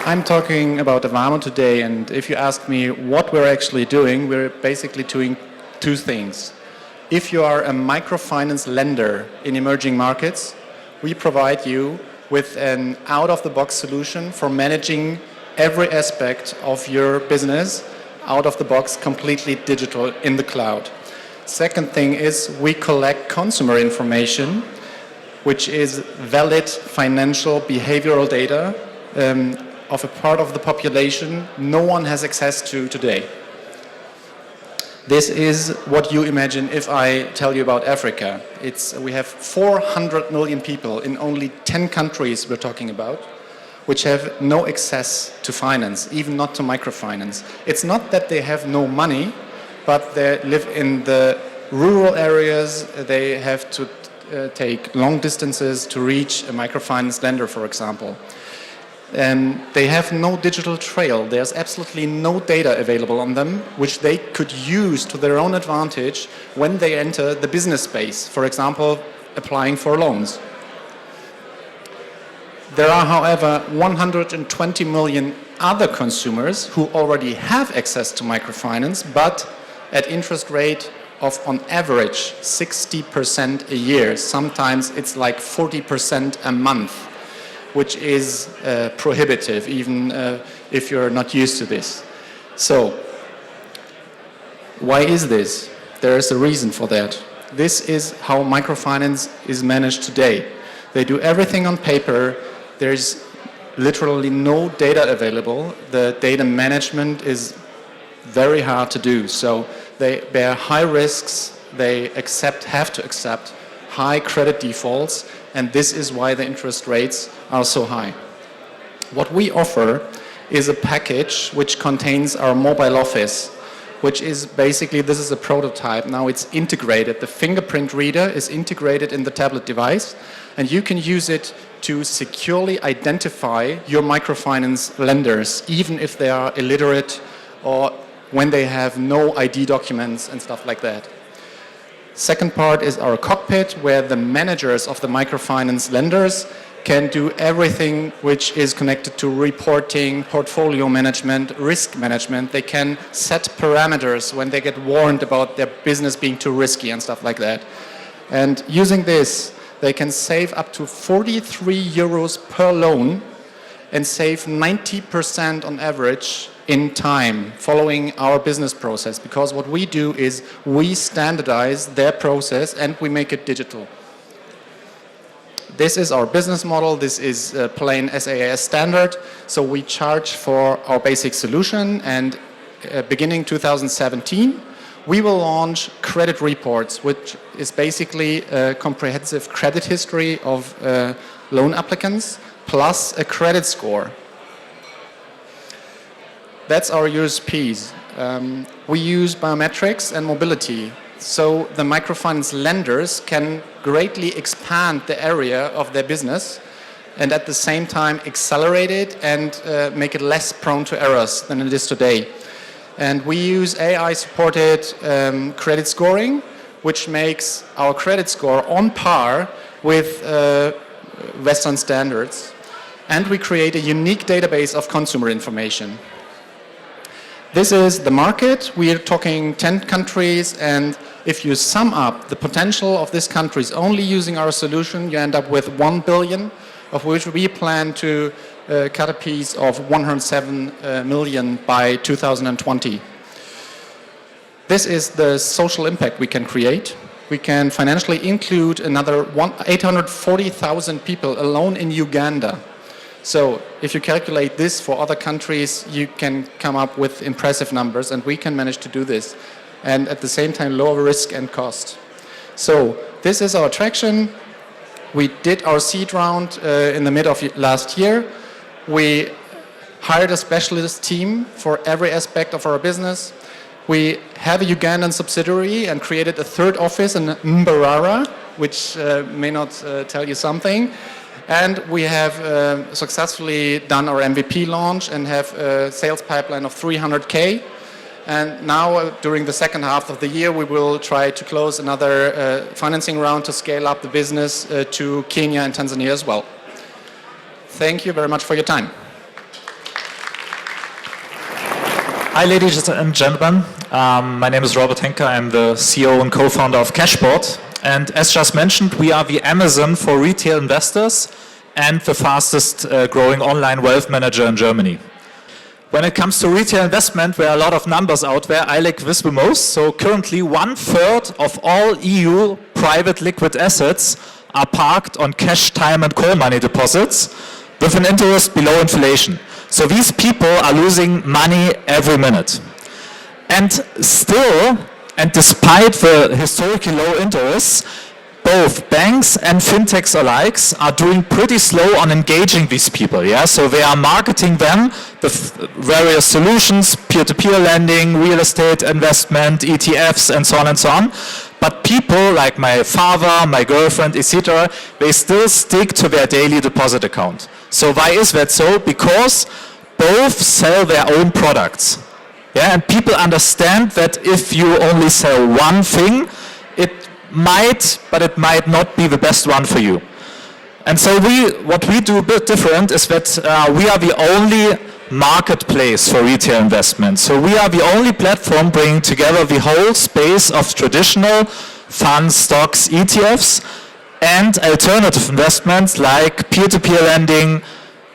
I'm talking about Awamo today, and if you ask me what we're actually doing, we're basically doing two things. If you are a microfinance lender in emerging markets, we provide you with an out-of-the-box solution for managing every aspect of your business out of the box, completely digital in the cloud. Second thing is we collect consumer information, which is valid financial behavioral data of a part of the population no one has access to today. This is what you imagine if I tell you about Africa. We have 400 million people in only 10 countries we're talking about, which have no access to finance, even not to microfinance. It's not that they have no money, but they live in the rural areas. They have to take long distances to reach a microfinance lender, for example. They have no digital trail. There's absolutely no data available on them, which they could use to their own advantage when they enter the business space, for example, applying for loans. There are, however, 120 million other consumers who already have access to microfinance, but at interest rate of, on average, 60% a year. Sometimes it's like 40% a month, which is prohibitive, even if you're not used to this. So, why is this? There is a reason for that. This is how microfinance is managed today. They do everything on paper. There's literally no data available. The data management is very hard to do. So they bear high risks. They have to accept high credit defaults. And this is why the interest rates are so high. What we offer is a package which contains our mobile office, which is basically, this is a prototype. Now it's integrated. The fingerprint reader is integrated in the tablet device, and you can use it to securely identify your microfinance lenders, even if they are illiterate or when they have no ID documents and stuff like that. Second part is our cockpit, where the managers of the microfinance lenders can do everything which is connected to reporting, portfolio management, risk management. They can set parameters when they get warned about their business being too risky and stuff like that. And using this, they can save up to 43 euros per loan and save 90% on average in time following our business process, because what we do is we standardize their process and we make it digital. This is our business model. This is plain SaaS standard. So we charge for our basic solution, and beginning 2017, we will launch credit reports, which is basically a comprehensive credit history of loan applicants plus a credit score. That's our USPs. We use biometrics and mobility, so the microfinance lenders can greatly expand the area of their business and at the same time accelerate it and make it less prone to errors than it is today. And we use AI-supported credit scoring, which makes our credit score on par with Western standards. And we create a unique database of consumer information. This is the market. We are talking 10 countries, and if you sum up the potential of these countries only using our solution, you end up with 1 billion, of which we plan to cut a piece of 107 million by 2020. This is the social impact we can create. We can financially include another 840,000 people alone in Uganda. So if you calculate this for other countries, you can come up with impressive numbers, and we can manage to do this, and at the same time lower risk and cost. So this is our traction. We did our seed round in the mid of last year. We hired a specialist team for every aspect of our business. We have a Ugandan subsidiary and created a third office in Mbarara, which may not tell you something. And we have successfully done our MVP launch and have a sales pipeline of 300K. And now, during the second half of the year, we will try to close another financing round to scale up the business to Kenya and Tanzania as well. Thank you very much for your time. Hi, ladies and gentlemen. My name is Robert Henke. I'm the CEO and co-founder of Cashboard. And as just mentioned, we are the Amazon for retail investors and the fastest growing online wealth manager in Germany. When it comes to retail investment, there are a lot of numbers out there. I like this the most. So currently 1/3 of all EU private liquid assets are parked on cash, time and call money deposits with an interest below inflation. So these people are losing money every minute. And still, and despite the historically low interests, both banks and fintechs alike are doing pretty slow on engaging these people. Yeah? So they are marketing them, the various solutions, peer-to-peer lending, real estate investment, ETFs, and so on and so on. But people like my father, my girlfriend, etc., they still stick to their daily deposit account. So why is that so? Because both sell their own products. Yeah? And people understand that if you only sell one thing, it might, but it might not be the best one for you. And so what we do a bit different is that we are the only marketplace for retail investment. So we are the only platform bringing together the whole space of traditional funds, stocks, ETFs, and alternative investments like peer-to-peer lending,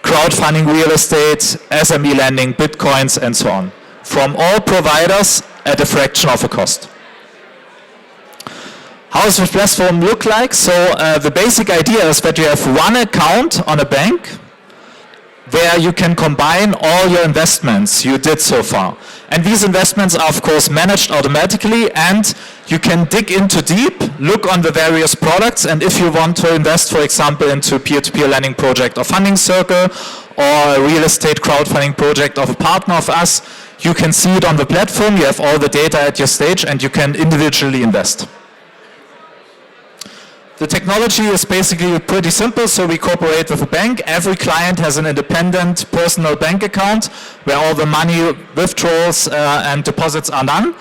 crowdfunding real estate, SME lending, bitcoins, and so on, from all providers at a fraction of a cost. How does the platform look like? So the basic idea is that you have one account on a bank where you can combine all your investments you did so far. And these investments are of course managed automatically, and you can dig into deep, look on the various products, and if you want to invest, for example, into a peer-to-peer lending project or funding circle, or a real estate crowdfunding project of a partner of us, you can see it on the platform, you have all the data at your stage, and you can individually invest. The technology is basically pretty simple, so we cooperate with a bank. Every client has an independent personal bank account where all the money withdrawals and deposits are done.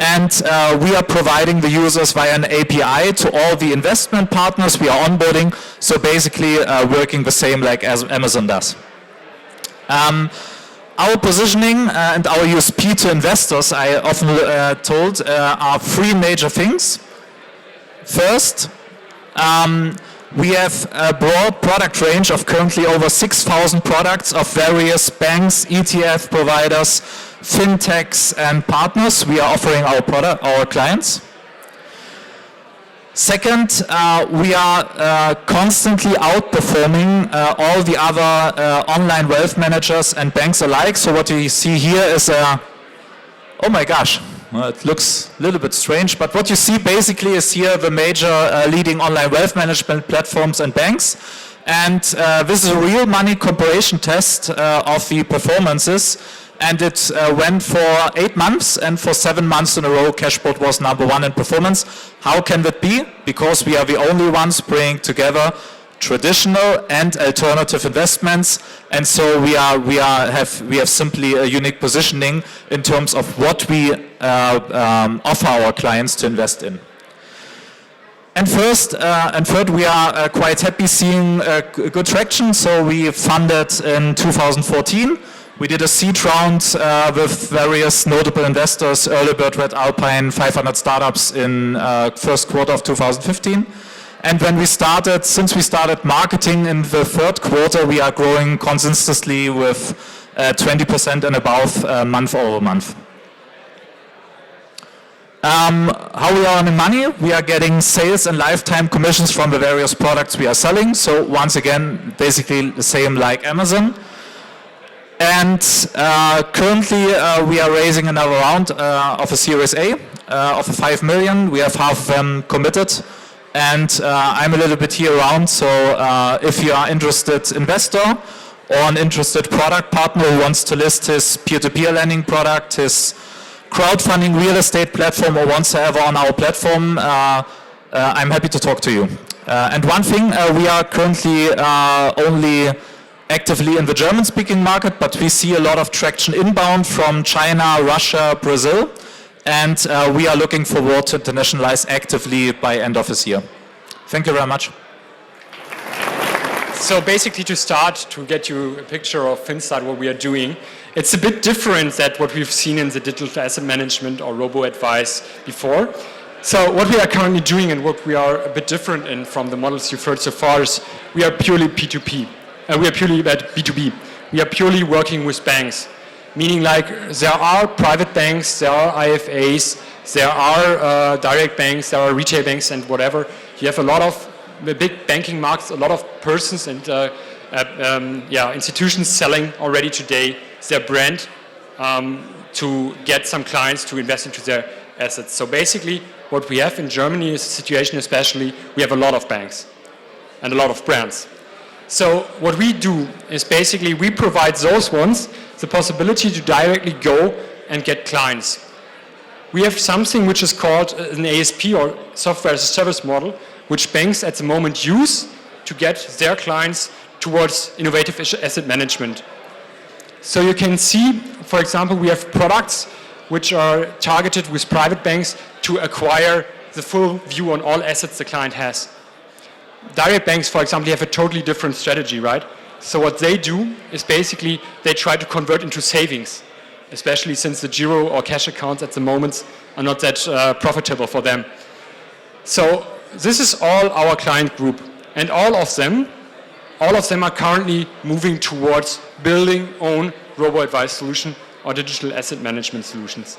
And we are providing the users via an API to all the investment partners we are onboarding, so basically working the same like as Amazon does. Our positioning and our USP to investors, I often told, are three major things. First, we have a broad product range of currently over 6,000 products of various banks, ETF providers, fintechs and partners we are offering our clients. Second, we are constantly outperforming all the other online wealth managers and banks alike. So what you see here is oh my gosh. Well, it looks a little bit strange, but what you see basically is here the major leading online wealth management platforms and banks. And this is a real money comparison test of the performances. And it went for 8 months, and for 7 months in a row, Cashboard was #1 in performance. How can that be? Because we are the only ones bringing together traditional and alternative investments, and so we have simply a unique positioning in terms of what we offer our clients to invest in. And third, we are quite happy seeing good traction. So we funded in 2014. We did a seed round with various notable investors, Early Bird, Red Alpine, 500 startups in first quarter of 2015. And since we started marketing in the third quarter, we are growing consistently with 20% and above month over month. How we are earning money? We are getting sales and lifetime commissions from the various products we are selling. So once again, basically the same like Amazon. And currently we are raising another round of a Series A of 5 million. We have half of them committed. And I'm a little bit here around, so if you are interested investor or an interested product partner who wants to list his peer-to-peer lending product, his crowdfunding real estate platform, or whatsoever on our platform, I'm happy to talk to you. And one thing, we are currently only actively in the German-speaking market, but we see a lot of traction inbound from China, Russia, Brazil. And we are looking forward to internationalize actively by end of this year. Thank you very much. So basically, to start, to get you a picture of Fincite, what we are doing, It's a bit different than what we've seen in the digital asset management or robo-advice before. So what we are currently doing and what we are a bit different in from the models you've heard so far is we are purely P2P. We are purely B2B. We are purely working with banks. Meaning like there are private banks, there are IFAs, there are direct banks, there are retail banks and whatever. You have a lot of big banking markets, a lot of persons and institutions selling already today their brand to get some clients to invest into their assets. So basically what we have in Germany is a situation especially, we have a lot of banks and a lot of brands. So what we do is basically we provide those ones the possibility to directly go and get clients. We have something which is called an ASP or software as a service model, which banks at the moment use to get their clients towards innovative asset management. So you can see, for example, we have products which are targeted with private banks to acquire the full view on all assets the client has. Direct banks, for example, have a totally different strategy, right? So what they do is basically they try to convert into savings, especially since the Giro or cash accounts at the moment are not that profitable for them. So this is all our client group, and all of them are currently moving towards building own robo-advice solution or digital asset management solutions.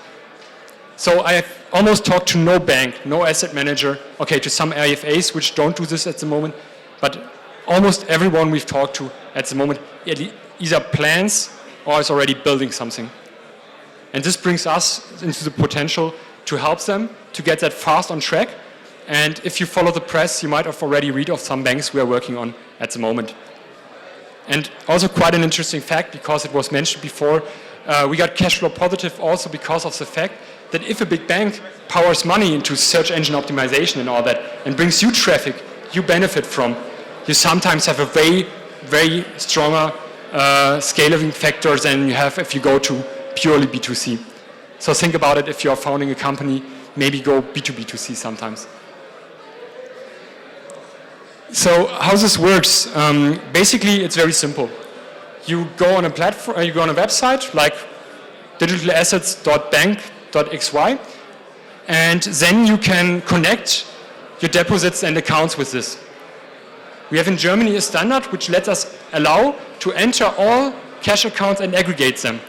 So I have almost talked to no bank, no asset manager, okay, to some IFAs which don't do this at the moment, but almost everyone we've talked to at the moment either plans or is already building something. And this brings us into the potential to help them to get that fast on track. And if you follow the press, you might have already read of some banks we are working on at the moment. And also quite an interesting fact, because it was mentioned before, we got cash flow positive also because of the fact that if a big bank powers money into search engine optimization and all that and brings you traffic you benefit from, you sometimes have a very stronger scaling factor than you have if you go to purely B2C. So think about it, if you are founding a company, maybe go B2B2C sometimes. So how this works, basically it's very simple. You go on a platform, you go on a website like digitalassets.bank.xy, and then you can connect your deposits and accounts with this. We have in Germany a standard which lets us allow to enter all cash accounts and aggregate them.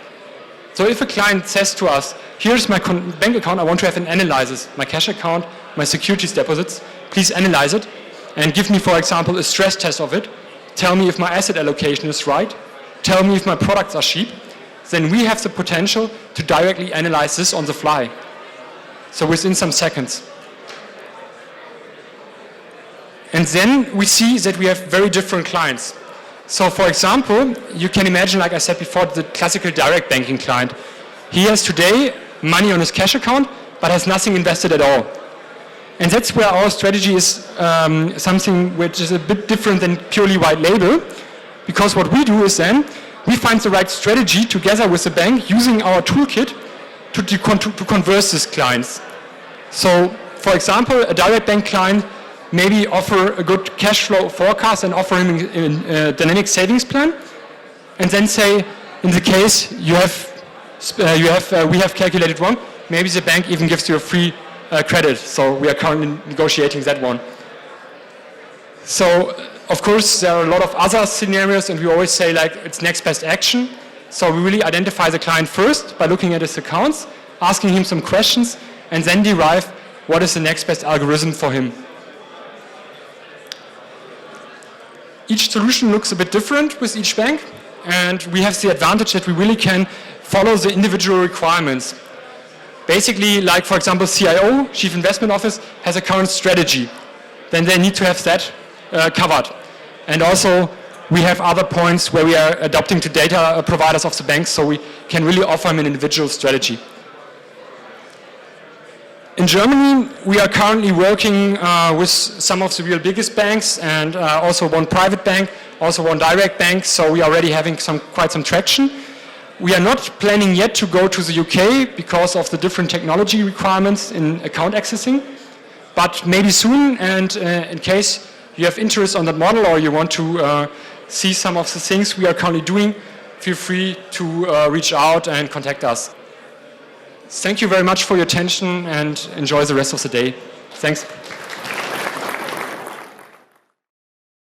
So if a client says to us, here's my bank account, I want to have an analysis, my cash account, my securities deposits, please analyze it and give me, for example, a stress test of it, tell me if my asset allocation is right, tell me if my products are cheap, then we have the potential to directly analyze this on the fly. So within some seconds. And then we see that we have very different clients. So for example, you can imagine, like I said before, the classical direct banking client. He has today money on his cash account, but has nothing invested at all. And that's where our strategy is something which is a bit different than purely white label, because what we do is then, we find the right strategy together with the bank using our toolkit to converse these clients. So for example, a direct bank client maybe offer a good cash flow forecast and offer him a dynamic savings plan, and then say, in the case we have calculated wrong, maybe the bank even gives you a free credit. So we are currently negotiating that one. So of course there are a lot of other scenarios, and we always say like it's next best action. So we really identify the client first by looking at his accounts, asking him some questions, and then derive what is the next best algorithm for him. Each solution looks a bit different with each bank, and we have the advantage that we really can follow the individual requirements. Basically, like for example, CIO, Chief Investment Office, has a current strategy. Then they need to have that covered. And also, we have other points where we are adapting to data providers of the banks, so we can really offer them an individual strategy. In Germany, we are currently working with some of the real biggest banks, and also one private bank, also one direct bank, so we are already having quite some traction. We are not planning yet to go to the UK because of the different technology requirements in account accessing, but maybe soon, and in case you have interest on that model or you want to see some of the things we are currently doing, feel free to reach out and contact us. Thank you very much for your attention and enjoy the rest of the day. Thanks.